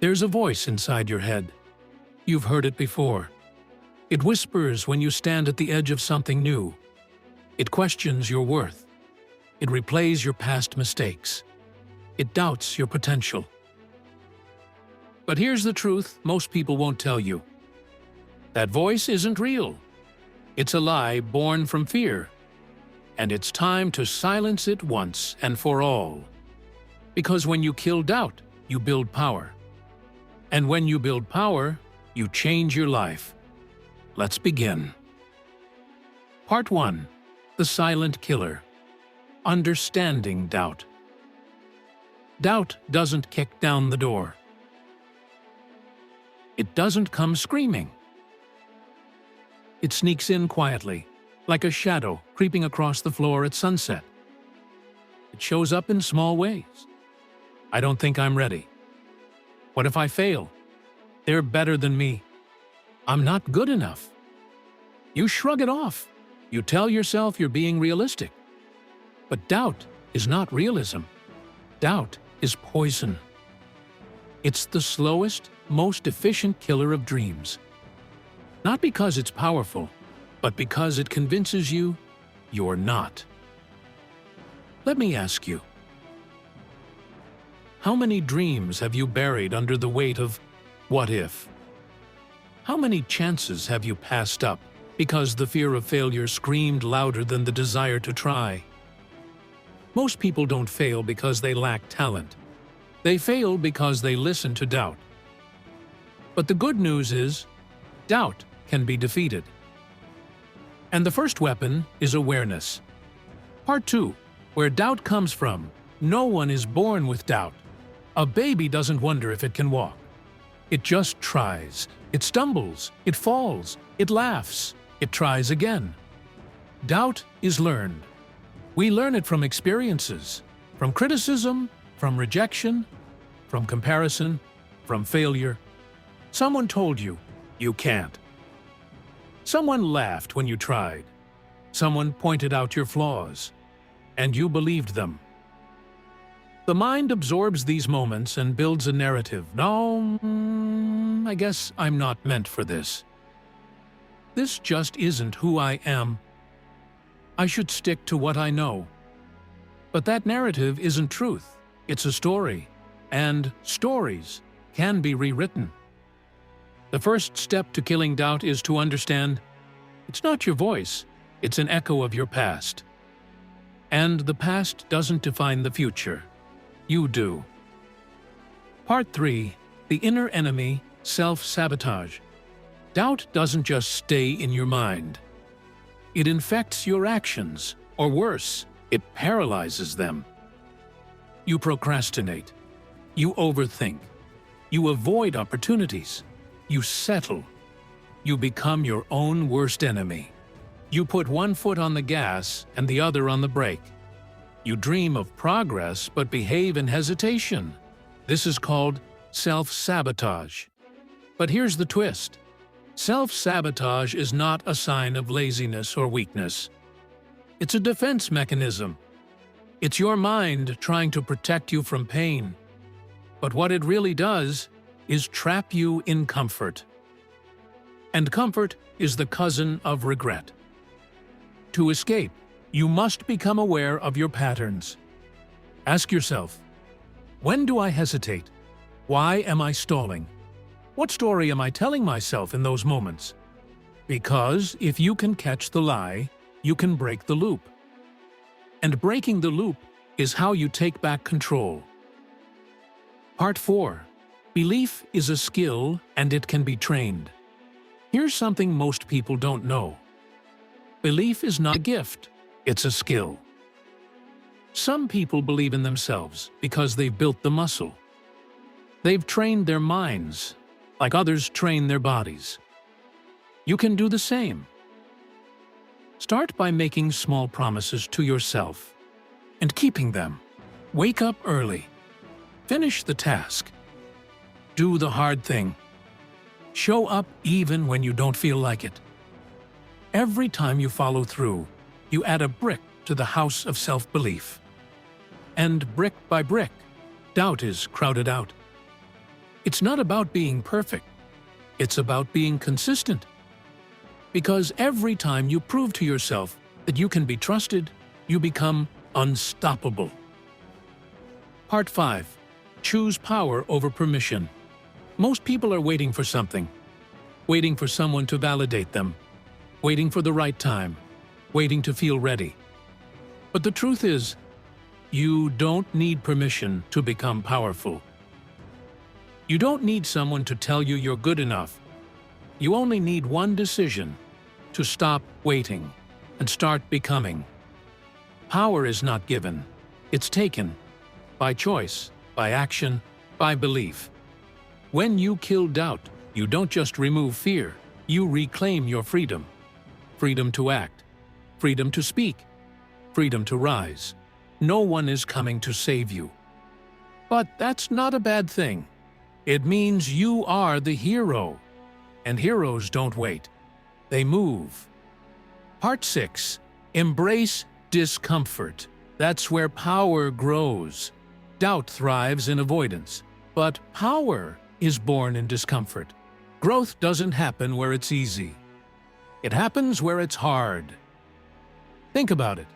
There's a voice inside your head. You've heard it before. It whispers when you stand at the edge of something new. It questions your worth. It replays your past mistakes. It doubts your potential. But here's the truth most people won't tell you. That voice isn't real. It's a lie born from fear. And it's time to silence it once and for all. Because when you kill doubt, you build power. And when you build power, you change your life. Let's begin. Part 1. The Silent Killer. Understanding doubt. Doubt doesn't kick down the door. It doesn't come screaming. It sneaks in quietly, like a shadow creeping across the floor at sunset. It shows up in small ways. I don't think I'm ready. What if I fail? They're better than me. I'm not good enough. You shrug it off. You tell yourself you're being realistic. But doubt is not realism. Doubt is poison. It's the slowest, most efficient killer of dreams. Not because it's powerful, but because it convinces you you're not. Let me ask you, how many dreams have you buried under the weight of what if? How many chances have you passed up because the fear of failure screamed louder than the desire to try? Most people don't fail because they lack talent. They fail because they listen to doubt. But the good news is, doubt can be defeated. And the first weapon is awareness. Part 2, where doubt comes from. No one is born with doubt. A baby doesn't wonder if it can walk. It just tries. It stumbles. It falls. It laughs. It tries again. Doubt is learned. We learn it from experiences, from criticism, from rejection, from comparison, from failure. Someone told you, you can't. Someone laughed when you tried. Someone pointed out your flaws, and you believed them. The mind absorbs these moments and builds a narrative. No, I guess I'm not meant for this. This just isn't who I am. I should stick to what I know. But that narrative isn't truth. It's a story, and stories can be rewritten. The first step to killing doubt is to understand it's not your voice, it's an echo of your past. And the past doesn't define the future. You do. Part 3. The Inner Enemy, Self-Sabotage. Doubt doesn't just stay in your mind. It infects your actions, or worse, it paralyzes them. You procrastinate. You overthink. You avoid opportunities. You settle. You become your own worst enemy. You put one foot on the gas and the other on the brake. You dream of progress but behave in hesitation. This is called self-sabotage. But here's the twist. Self-sabotage is not a sign of laziness or weakness. It's a defense mechanism. It's your mind trying to protect you from pain. But what it really does is trap you in comfort. And comfort is the cousin of regret. To escape, you must become aware of your patterns. Ask yourself, when do I hesitate? Why am I stalling? What story am I telling myself in those moments? Because if you can catch the lie, you can break the loop. And breaking the loop is how you take back control. Part 4. Belief is a skill and it can be trained. Here's something most people don't know. Belief is not a gift, it's a skill. Some people believe in themselves because they've built the muscle. They've trained their minds, like others train their bodies. You can do the same. Start by making small promises to yourself and keeping them. Wake up early. Finish the task. Do the hard thing. Show up even when you don't feel like it. Every time you follow through, you add a brick to the house of self-belief. And brick by brick, doubt is crowded out. It's not about being perfect. It's about being consistent. Because every time you prove to yourself that you can be trusted, you become unstoppable. Part 5. Choose power over permission. Most people are waiting for something. Waiting for someone to validate them. Waiting for the right time. Waiting to feel ready. But the truth is, you don't need permission to become powerful. You don't need someone to tell you you're good enough. You only need one decision: to stop waiting and start becoming. Power is not given. It's taken. By choice, by action, by belief. When you kill doubt, you don't just remove fear, you reclaim your freedom. Freedom to act. Freedom to speak. Freedom to rise. No one is coming to save you. But that's not a bad thing. It means you are the hero. And heroes don't wait. They move. Part 6. Embrace discomfort. That's where power grows. Doubt thrives in avoidance, but power is born in discomfort. Growth doesn't happen where it's easy. It happens where it's hard. Think about it.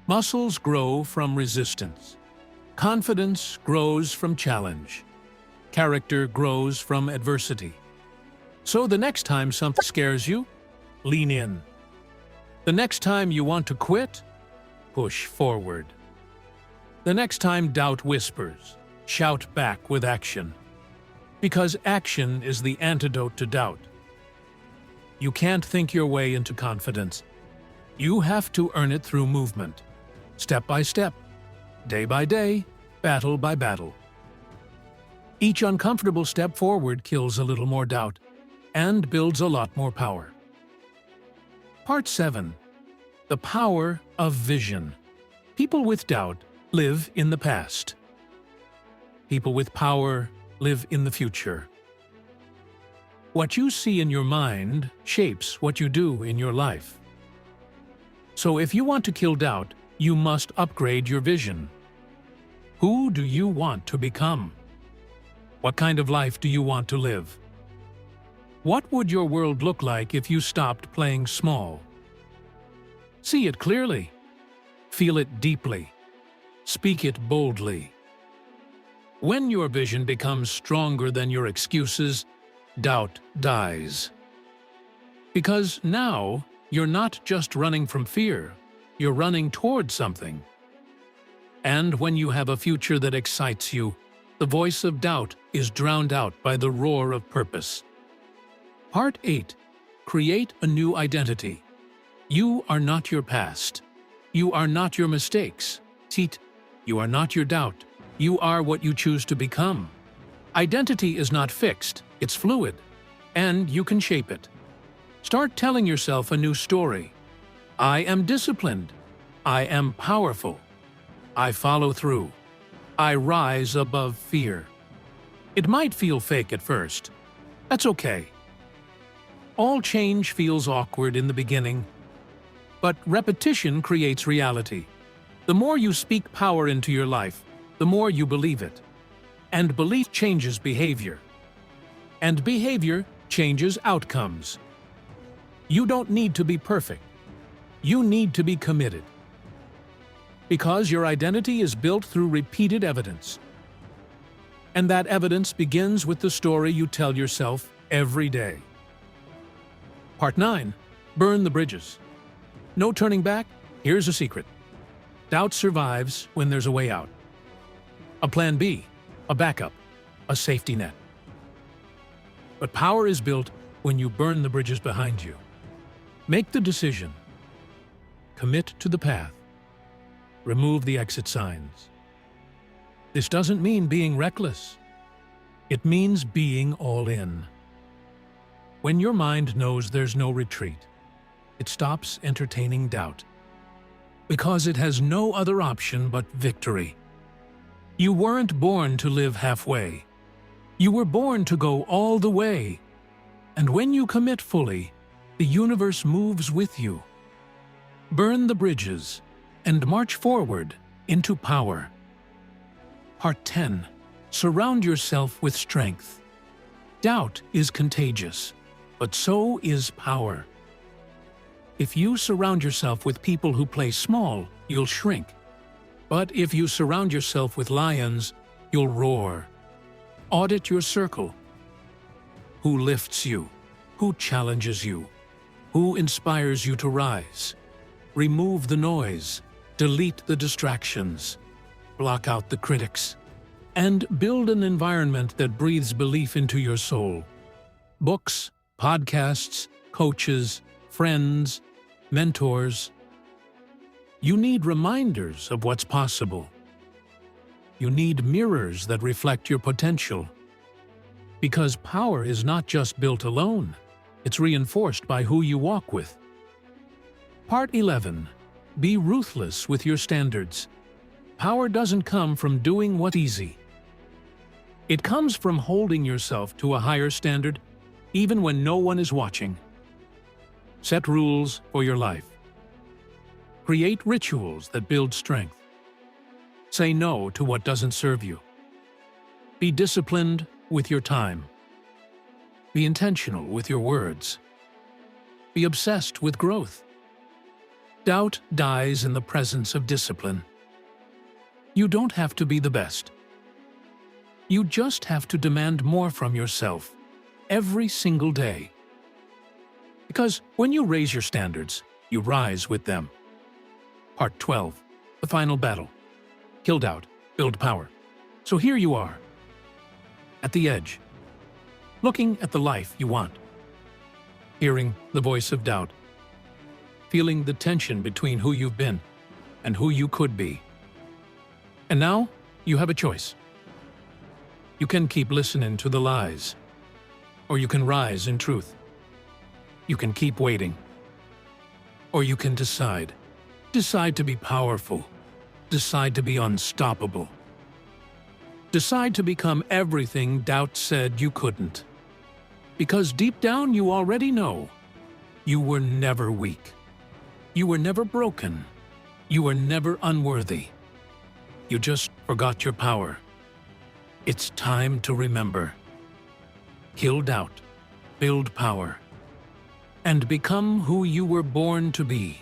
Muscles grow from resistance. Confidence grows from challenge. Character grows from adversity. So the next time something scares you, lean in. The next time you want to quit, push forward. The next time doubt whispers, shout back with action. Because action is the antidote to doubt. You can't think your way into confidence. You have to earn it through movement. Step by step, day by day, battle by battle. Each uncomfortable step forward kills a little more doubt and builds a lot more power. Part 7. The power of vision. People with doubt live in the past. People with power live in the future. What you see in your mind shapes what you do in your life. So if you want to kill doubt, you must upgrade your vision. Who do you want to become? What kind of life do you want to live? What would your world look like if you stopped playing small? See it clearly. Feel it deeply. Speak it boldly. When your vision becomes stronger than your excuses, doubt dies. Because now, you're not just running from fear, you're running toward something. And when you have a future that excites you, the voice of doubt is drowned out by the roar of purpose. Part 8. Create a new identity. You are not your past. You are not your mistakes. You are not your doubt. You are what you choose to become. Identity is not fixed, it's fluid, and you can shape it. Start telling yourself a new story. I am disciplined. I am powerful. I follow through. I rise above fear. It might feel fake at first. That's okay. All change feels awkward in the beginning, but repetition creates reality. The more you speak power into your life, the more you believe it. And belief changes behavior. And behavior changes outcomes. You don't need to be perfect. You need to be committed. Because your identity is built through repeated evidence. And that evidence begins with the story you tell yourself every day. Part 9. Burn the bridges. No turning back? Here's a secret. Doubt survives when there's a way out. A plan B, a backup, a safety net. But power is built when you burn the bridges behind you. Make the decision. Commit to the path. Remove the exit signs. This doesn't mean being reckless. It means being all in. When your mind knows there's no retreat, it stops entertaining doubt. Because it has no other option but victory. You weren't born to live halfway. You were born to go all the way. And when you commit fully, the universe moves with you. Burn the bridges and march forward into power. Part 10. Surround yourself with strength. Doubt is contagious, but so is power. If you surround yourself with people who play small, you'll shrink. But if you surround yourself with lions, you'll roar. Audit your circle. Who lifts you? Who challenges you? Who inspires you to rise? Remove the noise, delete the distractions, block out the critics, and build an environment that breathes belief into your soul. Books, podcasts, coaches, friends, mentors. You need reminders of what's possible. You need mirrors that reflect your potential. Because power is not just built alone, it's reinforced by who you walk with. Part 11. Be ruthless with your standards. Power doesn't come from doing what's easy. It comes from holding yourself to a higher standard, even when no one is watching. Set rules for your life. Create rituals that build strength. Say no to what doesn't serve you. Be disciplined with your time. Be intentional with your words. Be obsessed with growth. Doubt dies in the presence of discipline. You don't have to be the best. You just have to demand more from yourself every single day. Because when you raise your standards, you rise with them. Part 12. The final battle. Kill doubt, build power. So here you are, at the edge, looking at the life you want, hearing the voice of doubt, feeling the tension between who you've been and who you could be. And now, you have a choice. You can keep listening to the lies, or you can rise in truth. You can keep waiting, or you can decide. Decide to be powerful. Decide to be unstoppable. Decide to become everything doubt said you couldn't. Because deep down you already know you were never weak. You were never broken. You were never unworthy. You just forgot your power. It's time to remember. Kill doubt, build power, and become who you were born to be.